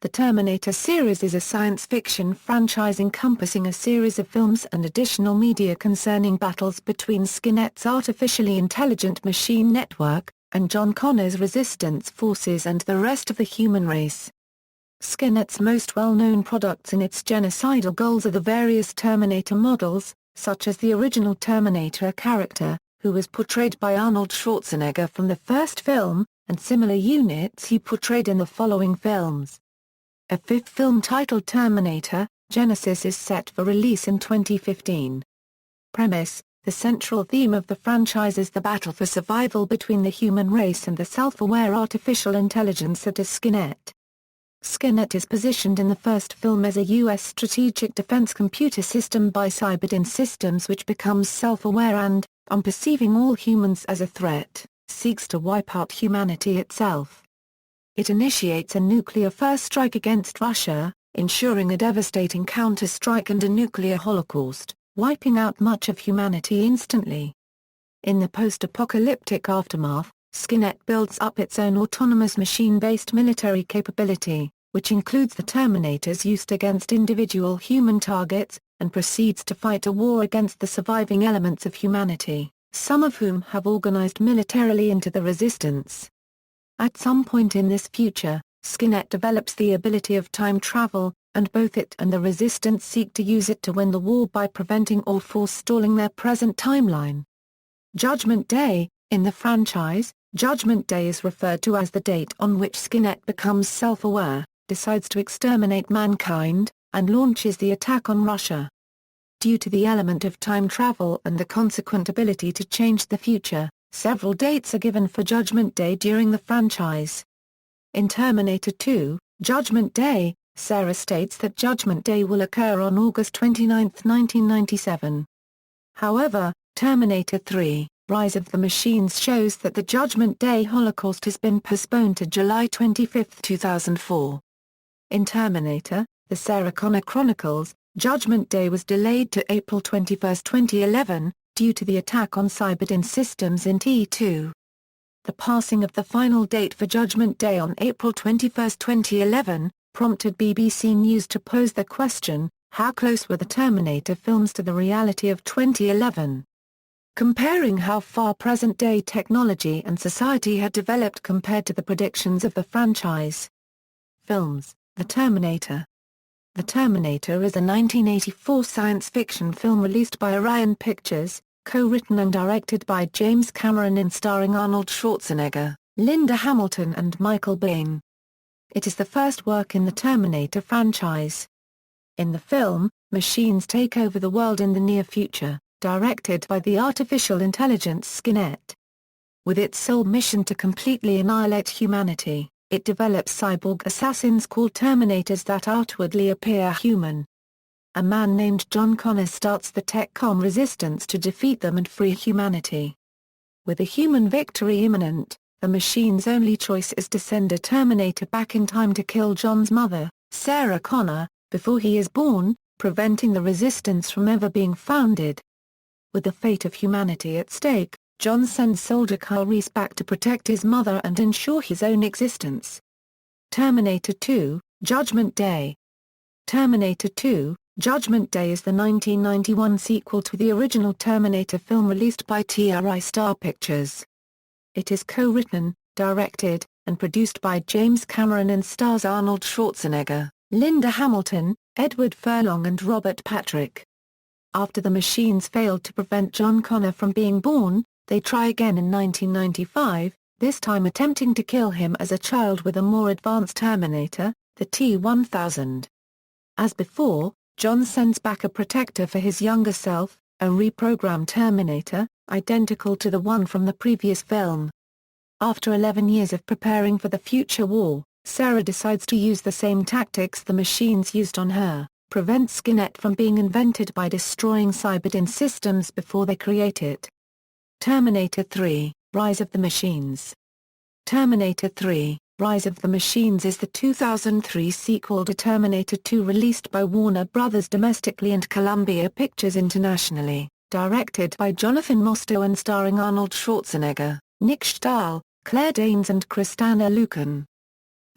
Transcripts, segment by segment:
The Terminator series is a science fiction franchise encompassing a series of films and additional media concerning battles between Skynet's artificially intelligent machine network, and John Connor's resistance forces and the rest of the human race. Skynet's most well-known products in its genocidal goals are the various Terminator models, such as the original Terminator character, who was portrayed by Arnold Schwarzenegger from the first film, and similar units he portrayed in the following films. A fifth film titled Terminator: Genesis is set for release in 2015. Premise: the central theme of the franchise is the battle for survival between the human race and the self-aware artificial intelligence that is Skynet. Skynet is positioned in the first film as a U.S. strategic defense computer system by Cyberdyne Systems which becomes self-aware and, on perceiving all humans as a threat, seeks to wipe out humanity itself. It initiates a nuclear first strike against Russia, ensuring a devastating counter-strike and a nuclear holocaust, wiping out much of humanity instantly. In the post-apocalyptic aftermath, Skynet builds up its own autonomous machine-based military capability, which includes the Terminators used against individual human targets, and proceeds to fight a war against the surviving elements of humanity, some of whom have organized militarily into the resistance. At some point in this future, Skynet develops the ability of time travel, and both it and the Resistance seek to use it to win the war by preventing or forestalling their present timeline. Judgment Day: in the franchise, Judgment Day is referred to as the date on which Skynet becomes self-aware, decides to exterminate mankind, and launches the attack on Russia. Due to the element of time travel and the consequent ability to change the future, several dates are given for Judgment Day during the franchise. In Terminator 2, Judgment Day, Sarah states that Judgment Day will occur on August 29, 1997. However, Terminator 3, Rise of the Machines shows that the Judgment Day Holocaust has been postponed to July 25, 2004. In Terminator: The Sarah Connor Chronicles, Judgment Day was delayed to April 21, 2011, due to the attack on Cyberdyne Systems in T2. The passing of the final date for Judgment Day on April 21, 2011, prompted BBC News to pose the question, how close were the Terminator films to the reality of 2011? Comparing how far present-day technology and society had developed compared to the predictions of the franchise. Films: The Terminator. The Terminator is a 1984 science fiction film released by Orion Pictures, co-written and directed by James Cameron and starring Arnold Schwarzenegger, Linda Hamilton and Michael Biehn. It is the first work in the Terminator franchise. In the film, machines take over the world in the near future, directed by the artificial intelligence Skynet. With its sole mission to completely annihilate humanity, it develops cyborg assassins called Terminators that outwardly appear human. A man named John Connor starts the TechCom resistance to defeat them and free humanity. With a human victory imminent, the machine's only choice is to send a Terminator back in time to kill John's mother, Sarah Connor, before he is born, preventing the resistance from ever being founded. With the fate of humanity at stake, John sends soldier Kyle Reese back to protect his mother and ensure his own existence. Terminator 2: Judgment Day. Terminator 2: Judgment Day is the 1991 sequel to the original Terminator film released by TriStar Pictures. It is co-written, directed, and produced by James Cameron and stars Arnold Schwarzenegger, Linda Hamilton, Edward Furlong and Robert Patrick. After the machines failed to prevent John Connor from being born, they try again in 1995, this time attempting to kill him as a child with a more advanced Terminator, the T-1000. As before, John sends back a protector for his younger self, a reprogrammed Terminator, identical to the one from the previous film. After 11 years of preparing for the future war, Sarah decides to use the same tactics the machines used on her, prevent Skynet from being invented by destroying Cyberdyne Systems before they create it. Terminator 3: Rise of the Machines. Terminator 3: Rise of the Machines is the 2003 sequel to Terminator 2 released by Warner Bros. Domestically and Columbia Pictures internationally, directed by Jonathan Mostow and starring Arnold Schwarzenegger, Nick Stahl, Claire Danes and Kristanna Loken.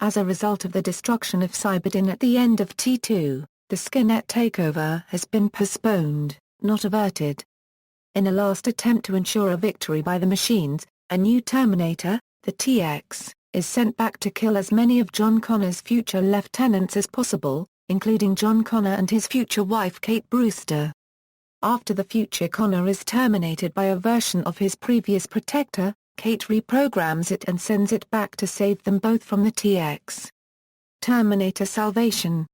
As a result of the destruction of Cyberdyne at the end of T2, the Skynet takeover has been postponed, not averted. In a last attempt to ensure a victory by the machines, a new Terminator, the TX, is sent back to kill as many of John Connor's future lieutenants as possible, including John Connor and his future wife Kate Brewster. After the future Connor is terminated by a version of his previous protector, Kate reprograms it and sends it back to save them both from the TX. Terminator Salvation.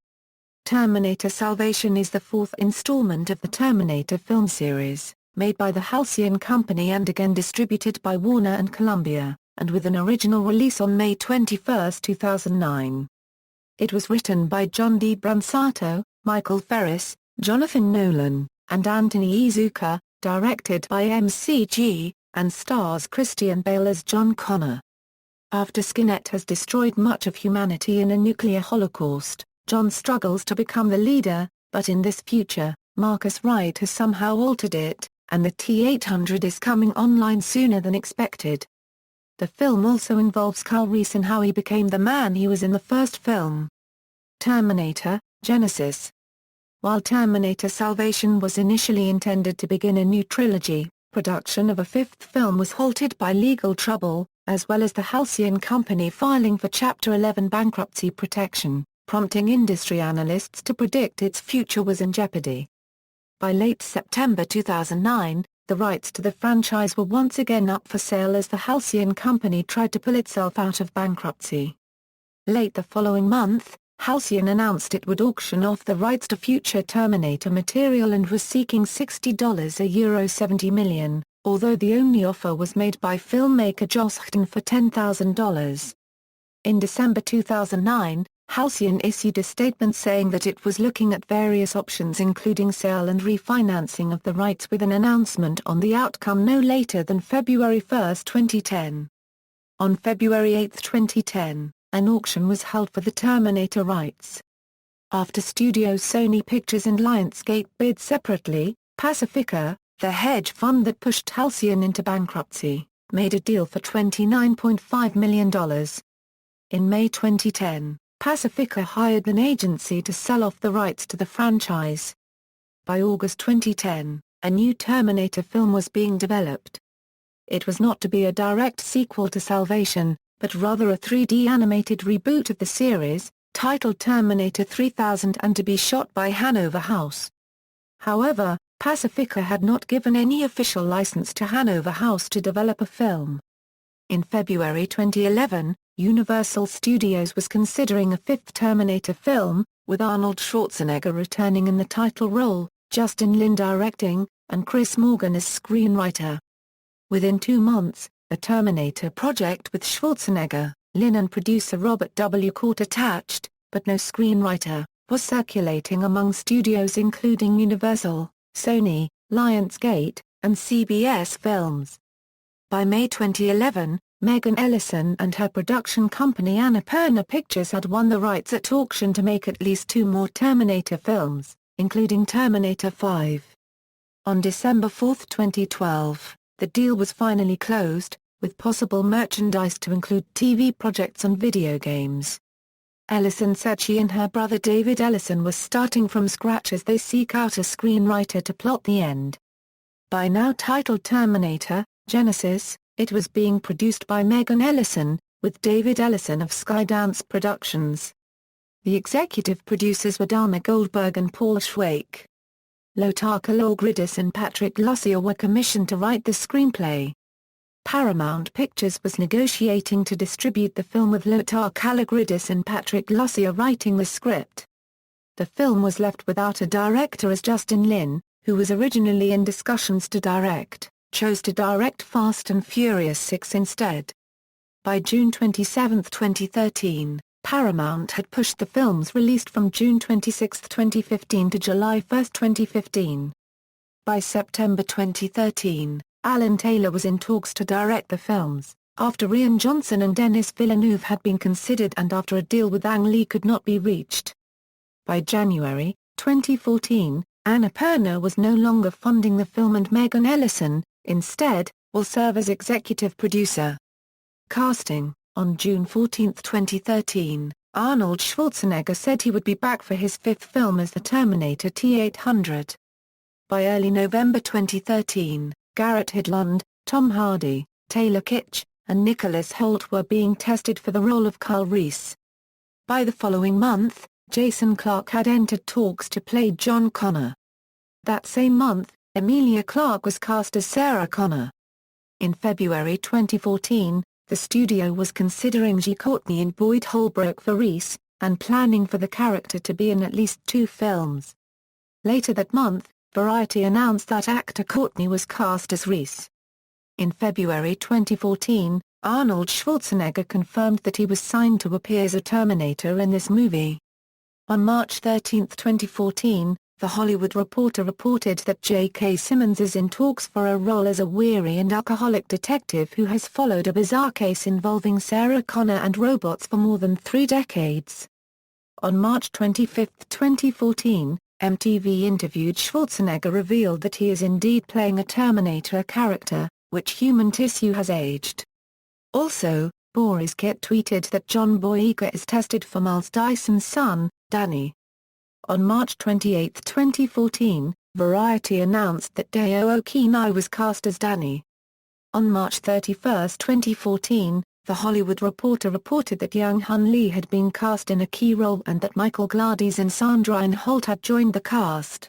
Terminator Salvation is the fourth installment of the Terminator film series, made by the Halcyon Company and again distributed by Warner and Columbia, and with an original release on May 21, 2009. It was written by John D. Brunsato, Michael Ferris, Jonathan Nolan, and Anthony Iizuka, directed by MCG, and stars Christian Bale as John Connor. After Skynet has destroyed much of humanity in a nuclear holocaust, John struggles to become the leader, but in this future, Marcus Wright has somehow altered it, and the T-800 is coming online sooner than expected. The film also involves Kyle Reese and how he became the man he was in the first film. Terminator, Genesis. While Terminator Salvation was initially intended to begin a new trilogy, production of a fifth film was halted by legal trouble, as well as the Halcyon Company filing for Chapter 11 bankruptcy protection, prompting industry analysts to predict its future was in jeopardy. By late September 2009, the rights to the franchise were once again up for sale as the Halcyon Company tried to pull itself out of bankruptcy. Late the following month, Halcyon announced it would auction off the rights to future Terminator material and was seeking $60 a €70 million, although the only offer was made by filmmaker Joss Whedon for $10,000. In December 2009, Halcyon issued a statement saying that it was looking at various options including sale and refinancing of the rights with an announcement on the outcome no later than February 1, 2010. On February 8, 2010, an auction was held for the Terminator rights. After studios Sony Pictures and Lionsgate bid separately, Pacifica, the hedge fund that pushed Halcyon into bankruptcy, made a deal for $29.5 million. In May 2010, Pacifica hired an agency to sell off the rights to the franchise. By August 2010, a new Terminator film was being developed. It was not to be a direct sequel to Salvation, but rather a 3D animated reboot of the series, titled Terminator 3000 and to be shot by Hanover House. However, Pacifica had not given any official license to Hanover House to develop a film. In February 2011, Universal Studios was considering a fifth Terminator film, with Arnold Schwarzenegger returning in the title role, Justin Lin directing, and Chris Morgan as screenwriter. Within 2 months, a Terminator project with Schwarzenegger, Lin and producer Robert W. Court attached, but no screenwriter, was circulating among studios including Universal, Sony, Lionsgate, and CBS Films. By May 2011, Megan Ellison and her production company Annapurna Pictures had won the rights at auction to make at least 2 more Terminator films, including Terminator 5. On December 4, 2012, the deal was finally closed, with possible merchandise to include TV projects and video games. Ellison said she and her brother David Ellison were starting from scratch as they seek out a screenwriter to plot the end. By now titled Terminator, Genesis, it was being produced by Megan Ellison, with David Ellison of Skydance Productions. The executive producers were Dana Goldberg and Paul Schweik. Lothar Kalogridis and Patrick Lussier were commissioned to write the screenplay. Paramount Pictures was negotiating to distribute the film with Lothar Kalogridis and Patrick Lussier writing the script. The film was left without a director as Justin Lin, who was originally in discussions to direct, chose to direct Fast and Furious 6 instead. By June 27, 2013, Paramount had pushed the film's release from June 26, 2015 to July 1, 2015. By September 2013, Alan Taylor was in talks to direct the films, after Rian Johnson and Denis Villeneuve had been considered and after a deal with Ang Lee could not be reached. By January 2014, Annapurna was no longer funding the film and Megan Ellison, instead, will serve as executive producer. Casting. On June 14, 2013, Arnold Schwarzenegger said he would be back for his fifth film as the Terminator T-800. By early November 2013, Garrett Hedlund, Tom Hardy, Taylor Kitsch, and Nicholas Hoult were being tested for the role of Kyle Reese. By the following month, Jason Clarke had entered talks to play John Connor. That same month, Emilia Clarke was cast as Sarah Connor. In February 2014, the studio was considering G. Courtney and Boyd Holbrook for Reese, and planning for the character to be in at least 2 films. Later that month, Variety announced that actor Courtney was cast as Reese. In February 2014, Arnold Schwarzenegger confirmed that he was signed to appear as a Terminator in this movie. On March 13, 2014, The Hollywood Reporter reported that J.K. Simmons is in talks for a role as a weary and alcoholic detective who has followed a bizarre case involving Sarah Connor and robots for more than 3 decades. On March 25, 2014, MTV interviewed Schwarzenegger revealed that he is indeed playing a Terminator character, which human tissue has aged. Also, Boris Kit tweeted that John Boyega is tested for Miles Dyson's son, Danny. On March 28, 2014, Variety announced that Deo Okinai was cast as Danny. On March 31, 2014, The Hollywood Reporter reported that Young Hun Lee had been cast in a key role and that Michael Gladys and Sandrine Holt had joined the cast.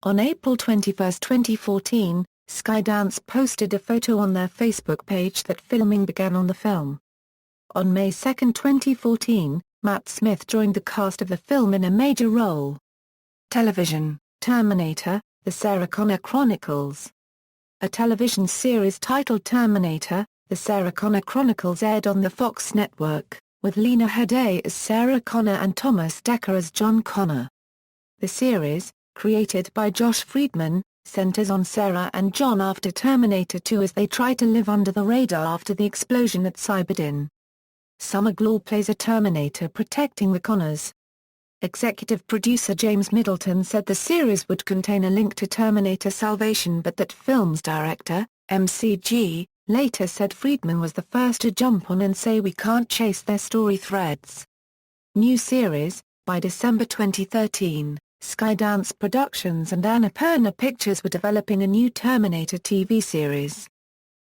On April 21, 2014, Skydance posted a photo on their Facebook page that filming began on the film. On May 2, 2014, Matt Smith joined the cast of the film in a major role. Television, Terminator, The Sarah Connor Chronicles. A television series titled Terminator, The Sarah Connor Chronicles aired on the Fox network, with Lena Headey as Sarah Connor and Thomas Dekker as John Connor. The series, created by Josh Friedman, centers on Sarah and John after Terminator 2 as they try to live under the radar after the explosion at Cyberdyn. Summer Glau plays a Terminator protecting the Connors. Executive producer James Middleton said the series would contain a link to Terminator Salvation but that film's director, MCG, later said Friedman was the first to jump on and say we can't chase their story threads. New series. By December 2013, Skydance Productions and Annapurna Pictures were developing a new Terminator TV series.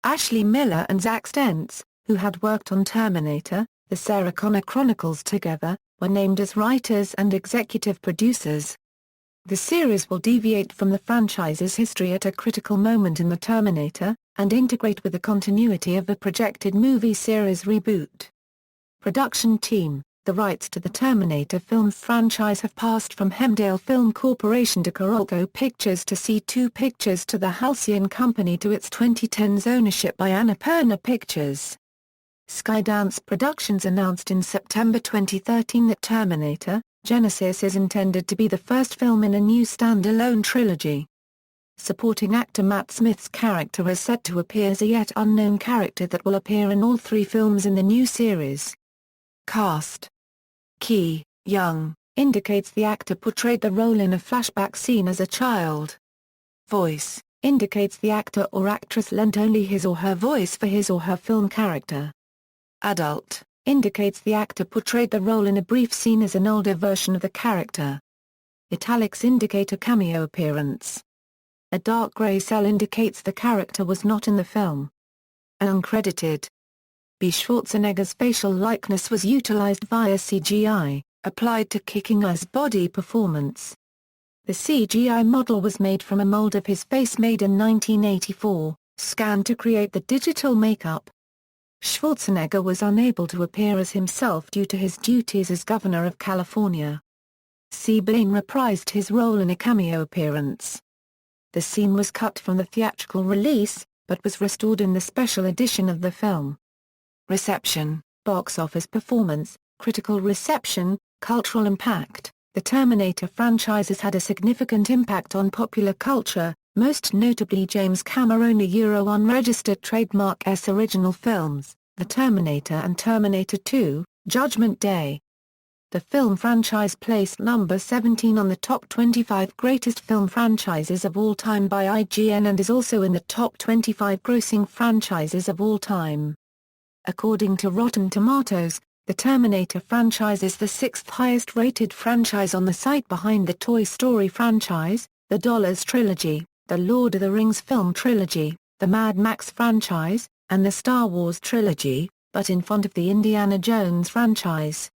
Ashley Miller and Zack Stentz, who had worked on Terminator, The Sarah Connor Chronicles together, were named as writers and executive producers. The series will deviate from the franchise's history at a critical moment in the Terminator, and integrate with the continuity of the projected movie series reboot. Production team. The rights to the Terminator film franchise have passed from Hemdale Film Corporation to Carolco Pictures to C2 Pictures to the Halcyon Company to its 2010's ownership by Annapurna Pictures. Skydance Productions announced in September 2013 that Terminator: Genesis is intended to be the first film in a new standalone trilogy. Supporting actor Matt Smith's character is set to appear as a yet unknown character that will appear in all 3 films in the new series. Cast. Key, young, indicates the actor portrayed the role in a flashback scene as a child. Voice, indicates the actor or actress lent only his or her voice for his or her film character. Adult, indicates the actor portrayed the role in a brief scene as an older version of the character. Italics indicate a cameo appearance. A dark gray cell indicates the character was not in the film. Uncredited. B. Schwarzenegger's facial likeness was utilized via CGI, applied to Kicking Ass body performance. The CGI model was made from a mold of his face made in 1984, scanned to create the digital makeup. Schwarzenegger was unable to appear as himself due to his duties as governor of California. C. Blaine reprised his role in a cameo appearance. The scene was cut from the theatrical release, but was restored in the special edition of the film. Reception, box office performance, critical reception, cultural impact. The Terminator franchise has had a significant impact on popular culture, most notably James Cameron unregistered trademark S original films, The Terminator and Terminator 2, Judgment Day. The film franchise placed number 17 on the top 25 greatest film franchises of all time by IGN and is also in the top 25 grossing franchises of all time. According to Rotten Tomatoes, the Terminator franchise is the sixth highest-rated franchise on the site behind the Toy Story franchise, the Dollars trilogy, the Lord of the Rings film trilogy, the Mad Max franchise, and the Star Wars trilogy, but in front of the Indiana Jones franchise.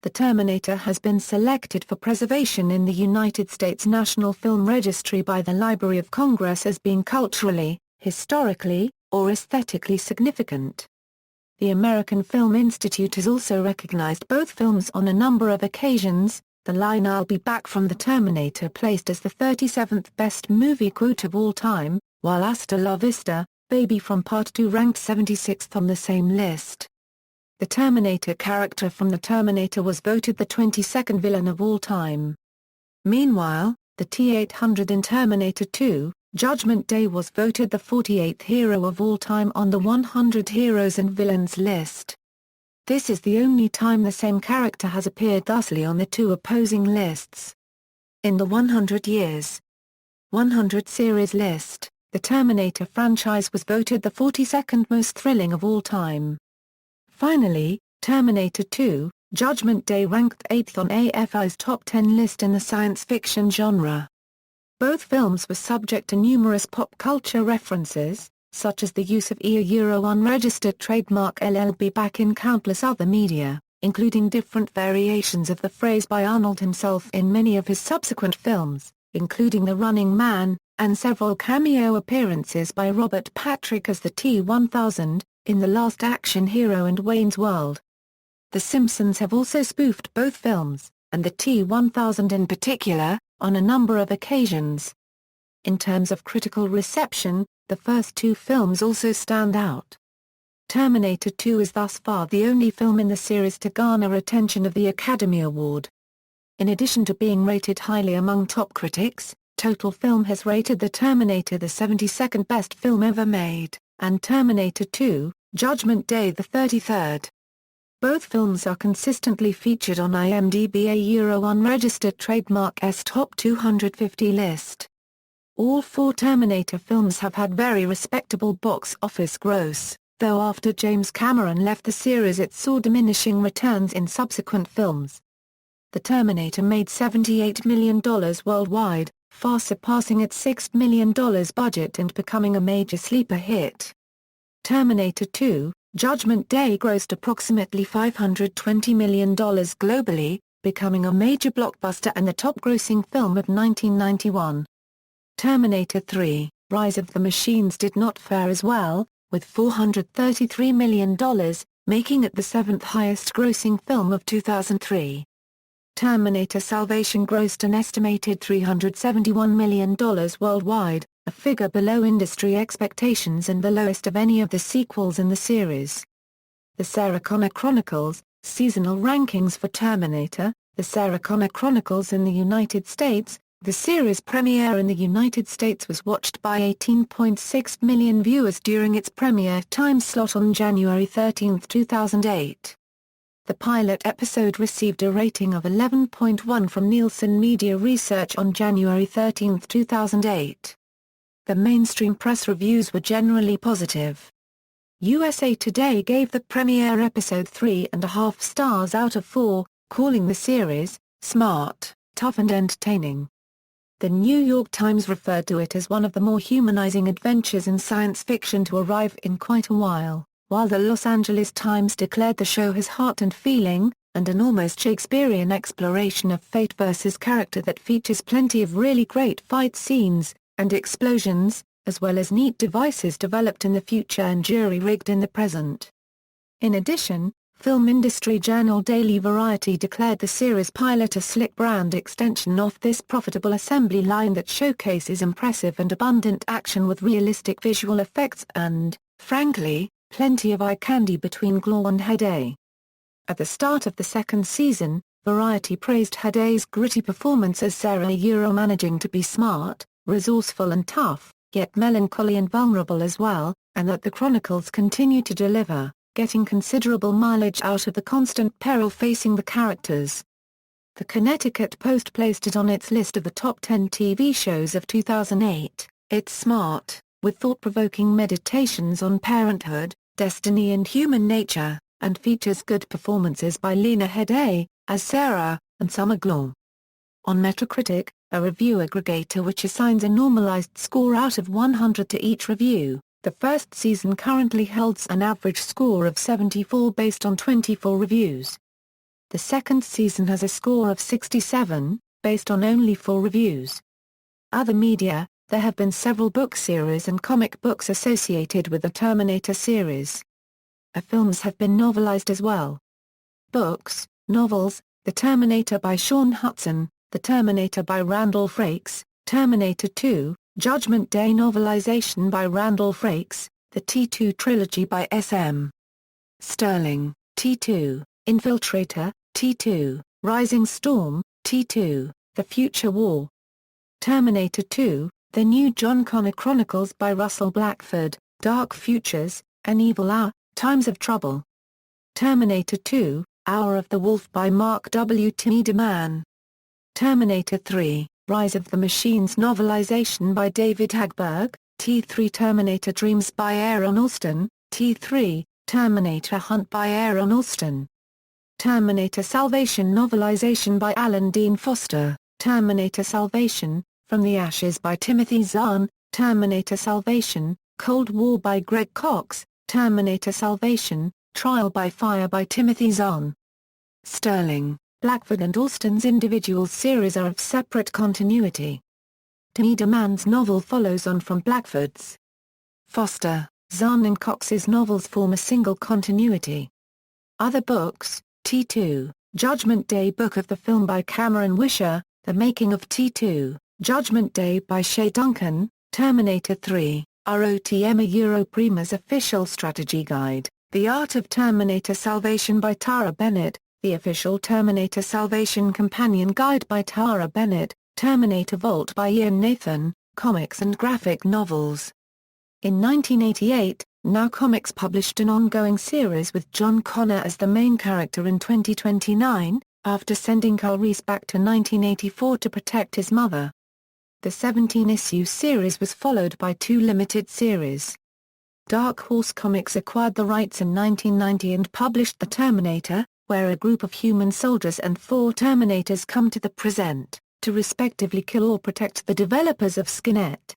The Terminator has been selected for preservation in the United States National Film Registry by the Library of Congress as being culturally, historically, or aesthetically significant. The American Film Institute has also recognized both films on a number of occasions. The line "I'll be back" from The Terminator placed as the 37th best movie quote of all time, while "Hasta la Vista, Baby" from Part 2 ranked 76th on the same list. The Terminator character from The Terminator was voted the 22nd villain of all time. Meanwhile, the T-800 in Terminator 2, Judgment Day was voted the 48th hero of all time on the 100 Heroes and Villains list. This is the only time the same character has appeared thusly on the two opposing lists. In the 100 Years 100 series list, the Terminator franchise was voted the 42nd most thrilling of all time. Finally, Terminator 2, Judgment Day ranked 8th on AFI's top 10 list in the science fiction genre. Both films were subject to numerous pop culture references, such as the use of unregistered trademark "I'll be back" in countless other media, including different variations of the phrase by Arnold himself in many of his subsequent films, including The Running Man, and several cameo appearances by Robert Patrick as the T-1000, in The Last Action Hero and Wayne's World. The Simpsons have also spoofed both films, and the T-1000 in particular, on a number of occasions. In terms of critical reception, the first two films also stand out. Terminator 2 is thus far the only film in the series to garner attention of the Academy Award. In addition to being rated highly among top critics, Total Film has rated The Terminator the 72nd best film ever made, and Terminator 2, Judgment Day the 33rd. Both films are consistently featured on IMDb unregistered trademark's top 250 list. All four Terminator films have had very respectable box office gross, though after James Cameron left the series it saw diminishing returns in subsequent films. The Terminator made $78 million worldwide, far surpassing its $6 million budget and becoming a major sleeper hit. Terminator 2, Judgment Day grossed approximately $520 million globally, becoming a major blockbuster and the top-grossing film of 1991. Terminator 3, Rise of the Machines did not fare as well, with $433 million, making it the seventh highest-grossing film of 2003. Terminator Salvation grossed an estimated $371 million worldwide, a figure below industry expectations and the lowest of any of the sequels in the series. The Sarah Connor Chronicles, seasonal rankings for Terminator. The Sarah Connor Chronicles in the United States. The series premiere in the United States was watched by 18.6 million viewers during its premiere time slot on January 13, 2008. The pilot episode received a rating of 11.1 from Nielsen Media Research on January 13, 2008. The mainstream press reviews were generally positive. USA Today gave the premiere episode 3.5 stars out of 4, calling the series smart, tough and entertaining. The New York Times referred to it as one of the more humanizing adventures in science fiction to arrive in quite a while the Los Angeles Times declared the show has heart and feeling, and an almost Shakespearean exploration of fate versus character that features plenty of really great fight scenes, and explosions, as well as neat devices developed in the future and jury-rigged in the present. In addition, film industry journal Daily Variety declared the series pilot a slick brand extension off this profitable assembly line that showcases impressive and abundant action with realistic visual effects and, frankly, plenty of eye candy between Glaw and Haday. At the start of the second season, Variety praised Haday's gritty performance as Sarah managing to be smart, resourceful and tough, yet melancholy and vulnerable as well, and that the Chronicles continue to deliver, getting considerable mileage out of the constant peril facing the characters. The Connecticut Post placed it on its list of the top 10 TV shows of 2008. It's smart, with thought-provoking meditations on parenthood, Destiny and Human Nature, and features good performances by Lena Headey, as Sarah, and Summer Glau. On Metacritic, a review aggregator which assigns a normalized score out of 100 to each review, the first season currently holds an average score of 74 based on 24 reviews. The second season has a score of 67, based on only 4 reviews. Other media: there have been several book series and comic books associated with the Terminator series. Films have been novelized as well. Books, novels: The Terminator by Sean Hudson, The Terminator by Randall Frakes, Terminator 2, Judgment Day novelization by Randall Frakes, The T2 trilogy by S.M. Sterling, T2, Infiltrator, T2, Rising Storm, T2, The Future War. Terminator 2, The New John Connor Chronicles by Russell Blackford, Dark Futures, An Evil Hour, Times of Trouble. Terminator 2, Hour of the Wolf by Mark W. Tiedemann. Terminator 3, Rise of the Machines novelization by David Hagberg, T3 Terminator Dreams by Aaron Alston, T3, Terminator Hunt by Aaron Alston. Terminator Salvation novelization by Alan Dean Foster, Terminator Salvation, From the Ashes by Timothy Zahn, Terminator Salvation, Cold War by Greg Cox, Terminator Salvation, Trial by Fire by Timothy Zahn. Sterling, Blackford and Alston's individual series are of separate continuity. Tiedemann's novel follows on from Blackford's. Foster, Zahn and Cox's novels form a single continuity. Other books: T2, Judgment Day book of the film by Cameron Wisher, The Making of T2, Judgment Day by Shay Duncan, Terminator 3, ROTM a Euro Prima's official strategy guide, The Art of Terminator Salvation by Tara Bennett, the official Terminator Salvation Companion Guide by Tara Bennett, Terminator Vault by Ian Nathan, comics and graphic novels. In 1988, Now Comics published an ongoing series with John Connor as the main character in 2029, after sending Kyle Reese back to 1984 to protect his mother. The 17-issue series was followed by 2 limited series. Dark Horse Comics acquired the rights in 1990 and published The Terminator, where a group of human soldiers and 4 Terminators come to the present, to respectively kill or protect the developers of Skynet.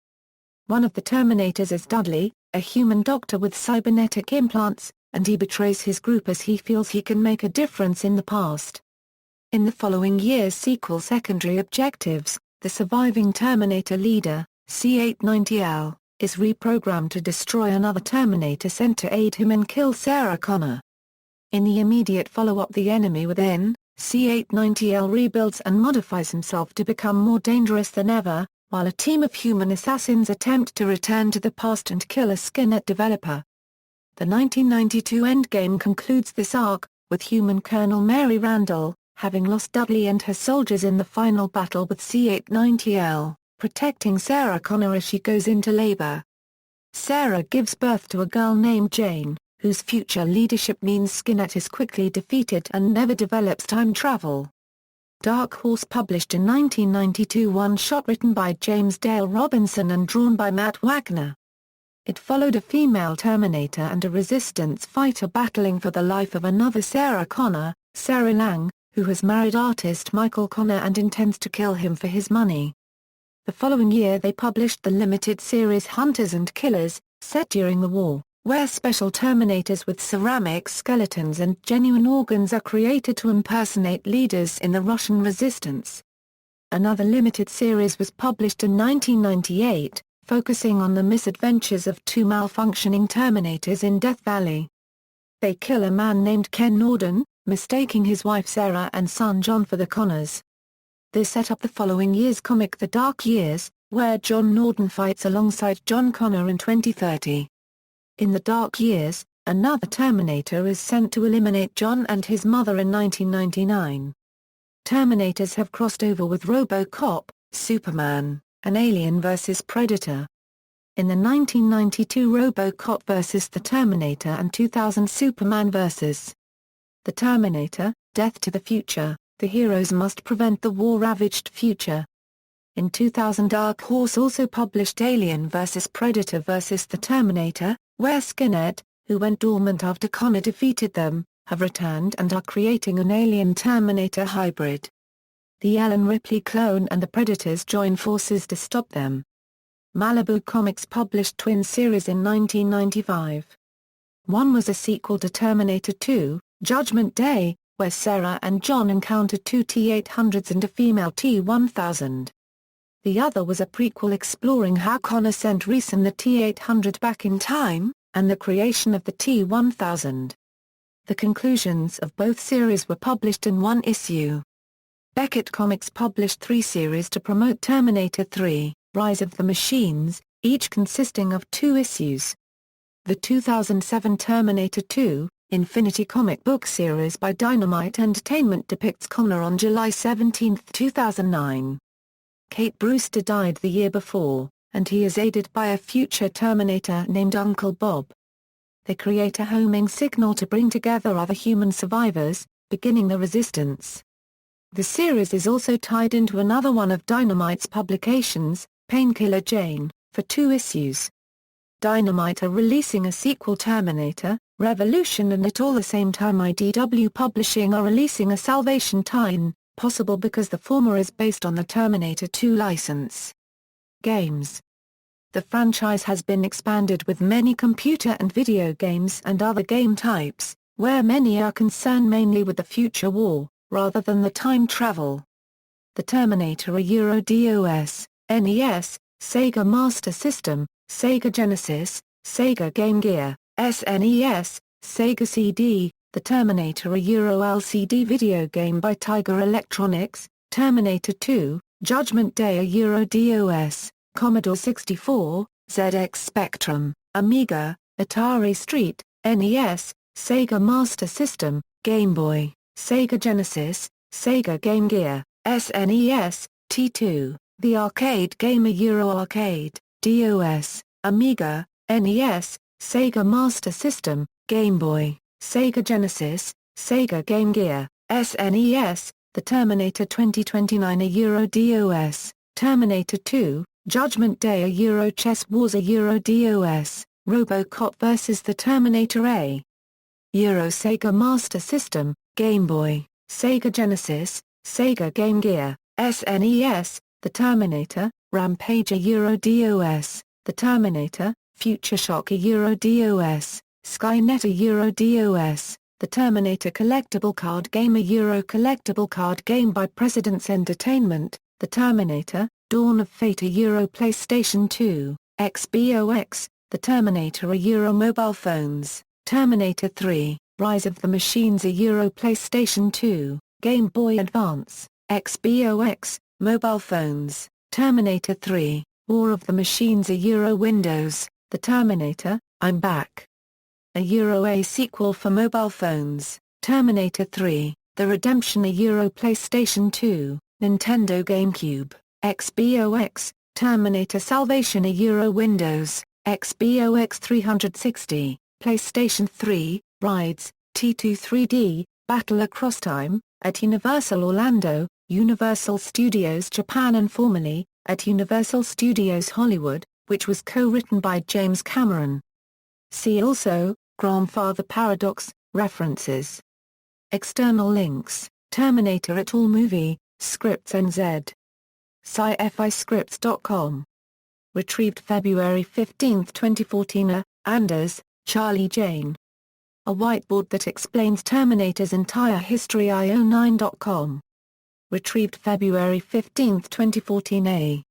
One of the Terminators is Dudley, a human doctor with cybernetic implants, and he betrays his group as he feels he can make a difference in the past. In the following year's sequel Secondary Objectives, the surviving Terminator leader, C-890L, is reprogrammed to destroy another Terminator sent to aid him and kill Sarah Connor. In the immediate follow-up The Enemy Within, C-890L rebuilds and modifies himself to become more dangerous than ever, while a team of human assassins attempt to return to the past and kill a Skynet developer. The 1992 Endgame concludes this arc, with human Colonel Mary Randall, having lost Dudley and her soldiers in the final battle with C-890L, protecting Sarah Connor as she goes into labor. Sarah gives birth to a girl named Jane, whose future leadership means Skynet is quickly defeated and never develops time travel. Dark Horse published in 1992 one-shot written by James Dale Robinson and drawn by Matt Wagner. It followed a female Terminator and a resistance fighter battling for the life of another Sarah Connor, Sarah Lang, who has married artist Michael Connor and intends to kill him for his money. The following year they published the limited series Hunters and Killers, set during the war, where special Terminators with ceramic skeletons and genuine organs are created to impersonate leaders in the Russian resistance. Another limited series was published in 1998, focusing on the misadventures of 2 malfunctioning Terminators in Death Valley. They kill a man named Ken Norden, mistaking his wife Sarah and son John for the Connors. This set up the following year's comic The Dark Years, where John Norden fights alongside John Connor in 2030. In The Dark Years, another Terminator is sent to eliminate John and his mother in 1999. Terminators have crossed over with RoboCop, Superman, and Alien vs. Predator. In the 1992 RoboCop vs. The Terminator and 2000 Superman vs. The Terminator, Death to the Future, the heroes must prevent the war-ravaged future. In 2000 Dark Horse also published Alien vs. Predator vs. The Terminator, where Skynet, who went dormant after Connor defeated them, have returned and are creating an alien Terminator hybrid. The Ellen Ripley clone and the Predators join forces to stop them. Malibu Comics published twin series in 1995. One was a sequel to Terminator 2, Judgment Day, where Sarah and John encountered two T-800s and a female T-1000. The other was a prequel exploring how Connor sent Reese and the T-800 back in time, and the creation of the T-1000. The conclusions of both series were published in one issue. Beckett Comics published 3 series to promote Terminator 3, Rise of the Machines, each consisting of 2 issues. The 2007 Terminator 2, Infinity comic book series by Dynamite Entertainment depicts Connor on July 17, 2009. Kate Brewster died the year before, and he is aided by a future Terminator named Uncle Bob. They create a homing signal to bring together other human survivors, beginning the Resistance. The series is also tied into another one of Dynamite's publications, Painkiller Jane, for 2 issues. Dynamite are releasing a sequel Terminator, Revolution, and at all the same time IDW Publishing are releasing a Salvation tie-in, possible because the former is based on the Terminator 2 license. Games. The franchise has been expanded with many computer and video games and other game types, where many are concerned mainly with the future war, rather than the time travel. The Terminator are DOS, NES, Sega Master System, Sega Genesis, Sega Game Gear, SNES, Sega CD. The Terminator are LCD video game by Tiger Electronics. Terminator 2, Judgment Day are DOS, Commodore 64, ZX Spectrum, Amiga, Atari ST, NES, Sega Master System, Game Boy, Sega Genesis, Sega Game Gear, SNES, T2. The arcade game Arcade, DOS, Amiga, NES, Sega Master System, Game Boy, Sega Genesis, Sega Game Gear, SNES. The Terminator 2029 are DOS, Terminator 2, Judgment Day are Chess Wars DOS, RoboCop vs. the Terminator A. Sega Master System, Game Boy, Sega Genesis, Sega Game Gear, SNES. The Terminator, Rampage DOS, The Terminator, Future Shock DOS, Skynet DOS, The Terminator Collectible Card Game Collectible Card Game by President's Entertainment, The Terminator, Dawn of Fate PlayStation 2, XBOX, The Terminator mobile phones, Terminator 3, Rise of the Machines PlayStation 2, Game Boy Advance, XBOX, mobile phones, Terminator 3, War of the Machines Windows, The Terminator, I'm Back. A sequel for mobile phones, Terminator 3, The Redemption PlayStation 2, Nintendo GameCube, XBOX, Terminator Salvation Windows, XBOX 360, PlayStation 3, Rides, T2 3D, Battle Across Time, at Universal Orlando, Universal Studios Japan and formerly, at Universal Studios Hollywood, which was co-written by James Cameron. See also, Grandfather Paradox, references. External links, Terminator at All Movie, Scripts NZ. sci-fi-scripts.com. Retrieved February 15, 2014. Anders, Charlie Jane. A whiteboard that explains Terminator's entire history io9.com. Retrieved February 15, 2014.